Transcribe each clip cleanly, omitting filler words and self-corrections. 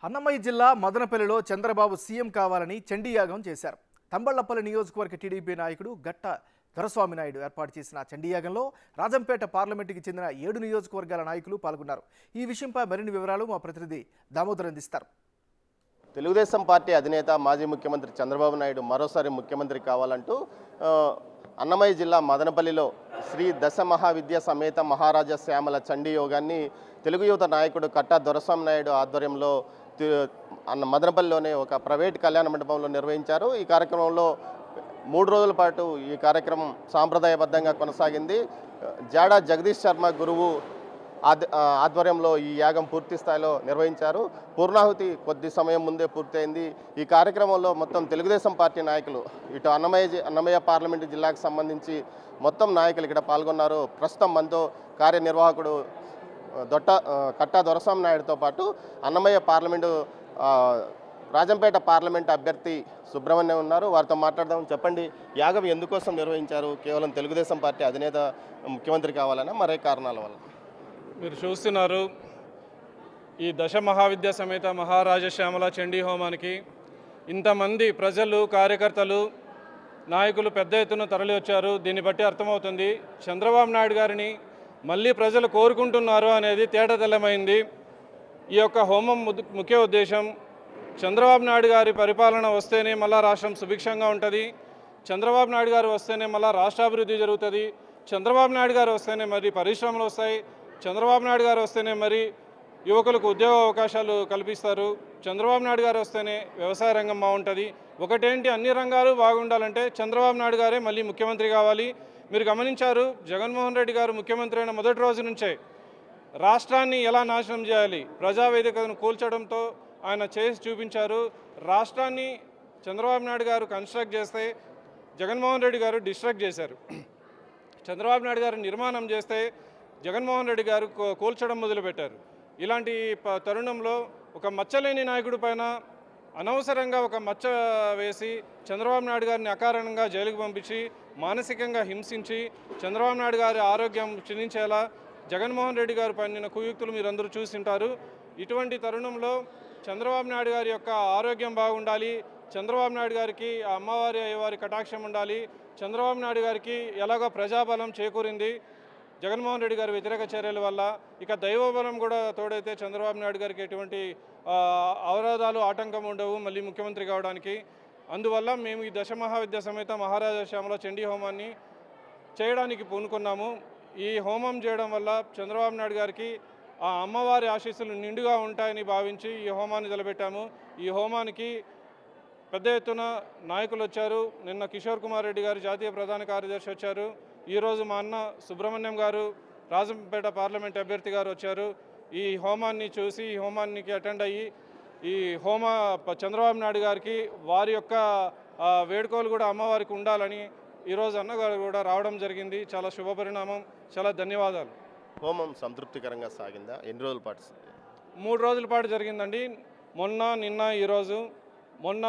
అన్నమయ్య జిల్లా మదనపల్లిలో చంద్రబాబు సీఎం కావాలని చండీయాగం చేశారు. తంబళ్లపల్లి నియోజకవర్గ టీడీపీ నాయకుడు గట్ట దొరస్వామి నాయుడు ఏర్పాటు చేసిన చండీయాగంలో రాజంపేట పార్లమెంటుకి చెందిన 7 నియోజకవర్గాల నాయకులు పాల్గొన్నారు. ఈ విషయంపై మరిన్ని వివరాలు మా ప్రతినిధి దామోదర్ అందిస్తారు. తెలుగుదేశం పార్టీ అధినేత మాజీ ముఖ్యమంత్రి చంద్రబాబు నాయుడు మరోసారి ముఖ్యమంత్రి కావాలంటూ అన్నమయ్య జిల్లా మదనపల్లిలో శ్రీ దశ మహావిద్య సమేత మహారాజా శ్యామల చండీ యోగాన్ని తెలుగు యువత నాయకుడు కట్టా దొరస్వామి నాయుడు ఆధ్వర్యంలో మదనపల్లిలోనే ఒక ప్రైవేట్ కళ్యాణ మండపంలో నిర్వహించారు. ఈ కార్యక్రమంలో 3 రోజుల పాటు ఈ కార్యక్రమం సాంప్రదాయబద్ధంగా కొనసాగింది. జాడా జగదీష్ శర్మ గురువు ఆధ్వర్యంలో ఈ యాగం పూర్తి స్థాయిలో నిర్వహించారు. పూర్ణాహుతి కొద్ది సమయం ముందే పూర్తయింది. ఈ కార్యక్రమంలో మొత్తం తెలుగుదేశం పార్టీ నాయకులు ఇటు అన్నమయ్య పార్లమెంటు జిల్లాకు సంబంధించి మొత్తం నాయకులు ఇక్కడ పాల్గొన్నారు. ప్రస్తుతం మనతో కార్యనిర్వాహకుడు కట్టా దొరస్వామి నాయుడుతో పాటు అన్నమయ్య పార్లమెంటు రాజంపేట పార్లమెంటు అభ్యర్థి సుబ్రహ్మణ్యం ఉన్నారు. వారితో మాట్లాడదాం. చెప్పండి, యాగం ఎందుకోసం నిర్వహించారు? కేవలం తెలుగుదేశం పార్టీ అధినేత ముఖ్యమంత్రి కావాలన్నా మరే కారణాల వల్ల? మీరు చూస్తున్నారు, ఈ దశ మహావిద్య సమేత మహారాజశ్యామల చండీ హోమానికి ఇంతమంది ప్రజలు, కార్యకర్తలు, నాయకులు పెద్ద ఎత్తున తరలి వచ్చారు. దీన్ని బట్టి అర్థమవుతుంది చంద్రబాబు నాయుడు గారిని మళ్ళీ ప్రజలు కోరుకుంటున్నారు అనేది తేటతెల్లమైంది. ఈ యొక్క హోమం ముఖ్య ఉద్దేశం చంద్రబాబు నాయుడు గారి పరిపాలన వస్తేనే మళ్ళా రాష్ట్రం సుభిక్షంగా ఉంటుంది, చంద్రబాబు నాయుడు గారు వస్తేనే మళ్ళా రాష్ట్రాభివృద్ధి జరుగుతుంది, చంద్రబాబు నాయుడు గారు వస్తేనే మరి పరిశ్రమలు వస్తాయి, చంద్రబాబు నాయుడు గారు వస్తేనే మరి యువకులకు ఉద్యోగ అవకాశాలు కల్పిస్తారు, చంద్రబాబు నాయుడు గారు వస్తేనే వ్యవసాయ రంగం బాగుంటుంది. ఒకటేంటి, అన్ని రంగాలు బాగుండాలంటే చంద్రబాబు నాయుడు గారే మళ్ళీ ముఖ్యమంత్రి కావాలి. మీరు గమనించారు, జగన్మోహన్ రెడ్డి గారు ముఖ్యమంత్రి అయిన మొదటి రోజు నుంచే రాష్ట్రాన్ని ఎలా నాశనం చేయాలి, ప్రజావేదికను కూల్చడంతో ఆయన చేసి చూపించారు. రాష్ట్రాన్ని చంద్రబాబు నాయుడు గారు కన్స్ట్రక్ట్ చేస్తే జగన్మోహన్ రెడ్డి గారు డిస్ట్రక్ట్ చేశారు. చంద్రబాబు నాయుడు గారు నిర్మాణం చేస్తే జగన్మోహన్ రెడ్డి గారు కూల్చడం మొదలుపెట్టారు. ఇలాంటి తరుణంలో ఒక మచ్చలేని నాయకుడి పైన అనవసరంగా ఒక మచ్చ వేసి చంద్రబాబు నాయుడు గారిని అకారణంగా జైలుకు పంపించి మానసికంగా హింసించి చంద్రబాబు నాయుడు గారి ఆరోగ్యం క్షీణించేలా జగన్మోహన్ రెడ్డి గారు పన్నిన కుయుక్తులు మీరందరూ చూసింటారు. ఇటువంటి తరుణంలో చంద్రబాబు నాయుడు గారి యొక్క ఆరోగ్యం బాగుండాలి, చంద్రబాబు నాయుడు గారికి అమ్మవారి అయ్యవారి కటాక్షం ఉండాలి, చంద్రబాబు నాయుడు గారికి ఎలాగో ప్రజాబలం చేకూరింది జగన్మోహన్ రెడ్డి గారి వ్యతిరేక చర్యల వల్ల, ఇక దైవబలం కూడా తోడైతే చంద్రబాబు నాయుడు గారికి ఎటువంటి అవరోధాలు, ఆటంకం ఉండవు మళ్ళీ ముఖ్యమంత్రి కావడానికి. అందువల్ల మేము ఈ దశ మహావిద్య సమేత మహారాజా శ్యామల చండీ హోమాన్ని చేయడానికి పూనుకున్నాము. ఈ హోమం చేయడం వల్ల చంద్రబాబు నాయుడు గారికి ఆ అమ్మవారి ఆశీస్సులు నిండుగా ఉంటాయని భావించి ఈ హోమాన్ని నిలబెట్టాము. ఈ హోమానికి పెద్ద ఎత్తున నాయకులు వచ్చారు. నిన్న కిషోర్ కుమార్ రెడ్డి గారు జాతీయ ప్రధాన కార్యదర్శి వచ్చారు. ఈరోజు మా అన్న సుబ్రహ్మణ్యం గారు రాజంపేట పార్లమెంట్ అభ్యర్థి గారు వచ్చారు. ఈ హోమాన్ని చూసి ఈ హోమానికి అటెండ్ అయ్యి ఈ చంద్రబాబు నాయుడు గారికి వారి యొక్క వేడుకలు కూడా అమ్మవారికి ఉండాలని ఈరోజు అన్నగారు కూడా రావడం జరిగింది. చాలా శుభపరిణామం. చాలా ధన్యవాదాలు. హోమం సంతృప్తికరంగా సాగిందా? ఎన్ని రోజుల పాటు? 3 రోజుల పాటు జరిగిందండి. మొన్న, నిన్న, ఈరోజు. మొన్న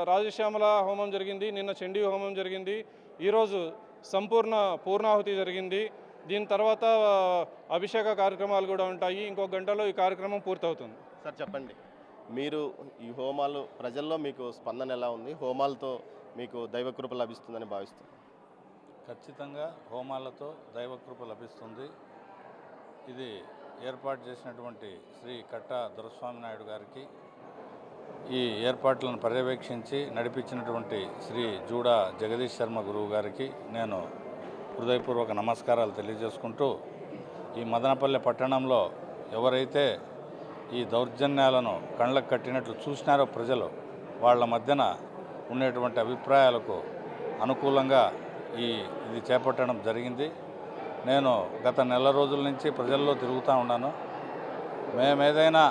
రాజశ్యామల హోమం జరిగింది, నిన్న చండీ హోమం జరిగింది, ఈరోజు పూర్ణాహుతి జరిగింది. దీని తర్వాత అభిషేక కార్యక్రమాలు కూడా ఉంటాయి. ఇంకొక గంటలో ఈ కార్యక్రమం పూర్తవుతుంది. సార్ చెప్పండి, మీరు ఈ హోమాలు ప్రజల్లో మీకు స్పందన ఎలా ఉంది? హోమాలతో మీకు దైవకృప లభిస్తుందని భావిస్తుంది? ఖచ్చితంగా హోమాలతో దైవకృప లభిస్తుంది. ఇది ఏర్పాటు చేసినటువంటి శ్రీ కట్టా దొరస్వామి నాయుడు గారికి, ఈ ఏర్పాట్లను పర్యవేక్షించి నడిపించినటువంటి శ్రీ జూడా జగదీష్ శర్మ గురువు గారికి నేను హృదయపూర్వక నమస్కారాలు తెలియజేసుకుంటూ, ఈ మదనపల్లె పట్టణంలో ఎవరైతే ఈ దౌర్జన్యాలను కళ్ళకు కట్టినట్లు చూసినారో ప్రజలు, వాళ్ళ మధ్యన ఉండేటువంటి అభిప్రాయాలకు అనుకూలంగా ఇది చేపట్టడం జరిగింది. నేను గత నెల రోజుల నుంచి ప్రజల్లో తిరుగుతూ ఉన్నాను. మేమేదైనా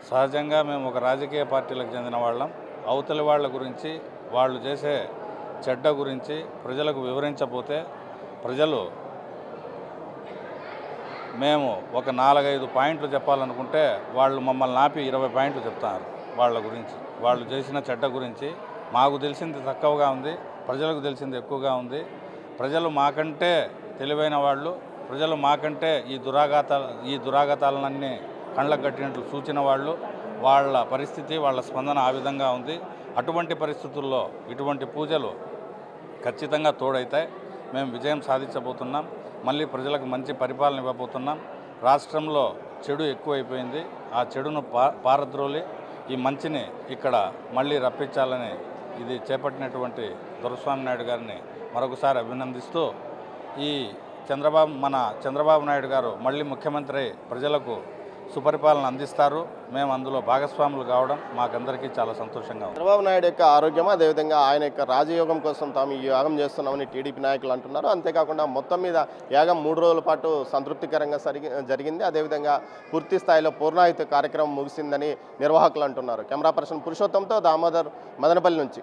సహజంగా మేము ఒక రాజకీయ పార్టీలకు చెందిన వాళ్ళం, అవతలి వాళ్ళ గురించి, వాళ్ళు చేసే చెడ్డ గురించి ప్రజలకు వివరించకపోతే ప్రజలు మేము ఒక 4-5 పాయింట్లు చెప్పాలనుకుంటే వాళ్ళు మమ్మల్ని ఆపి 20 పాయింట్లు చెప్తారు వాళ్ళ గురించి, వాళ్ళు చేసిన చెడ్డ గురించి. మాకు తెలిసింది తక్కువగా ఉంది, ప్రజలకు తెలిసింది ఎక్కువగా ఉంది. ప్రజలు మాకంటే తెలివైన వాళ్ళు, ప్రజలు మాకంటే ఈ దురాఘాతాలన్నీ కళ్ళకు కట్టినట్లు సూచిన వాళ్ళు, వాళ్ళ పరిస్థితి, వాళ్ళ స్పందన ఆ విధంగా ఉంది. అటువంటి పరిస్థితుల్లో ఇటువంటి పూజలు ఖచ్చితంగా తోడైతాయి. మేము విజయం సాధించబోతున్నాం. మళ్ళీ ప్రజలకు మంచి పరిపాలన ఇవ్వబోతున్నాం. రాష్ట్రంలో చెడు ఎక్కువైపోయింది. ఆ చెడును పారద్రోలి ఈ మంచిని ఇక్కడ మళ్ళీ రప్పించాలని ఇది చేపట్టినటువంటి దొరస్వామి నాయుడు గారిని మరొకసారి అభినందిస్తూ, ఈ చంద్రబాబు నాయుడు గారు మళ్ళీ ముఖ్యమంత్రి ప్రజలకు సుపరిపాలన అందిస్తారు. మేము అందులో భాగస్వాములు కావడం మాకందరికీ చాలా సంతోషంగా ఉంది. చంద్రబాబు నాయుడు యొక్క ఆరోగ్యం, అదేవిధంగా ఆయన యొక్క రాజయోగం కోసం తాము ఈ యాగం చేస్తున్నామని టీడీపీ నాయకులు అంటున్నారు. అంతేకాకుండా మొత్తం మీద యాగం 3 రోజుల పాటు సంతృప్తికరంగా జరిగింది. అదేవిధంగా పూర్తి స్థాయిలో పూర్ణాయుత కార్యక్రమం ముగిసిందని నిర్వాహకులు అంటున్నారు. కెమెరా పర్సన్ పురుషోత్తంతో దామోదర్, మదనపల్లి నుంచి.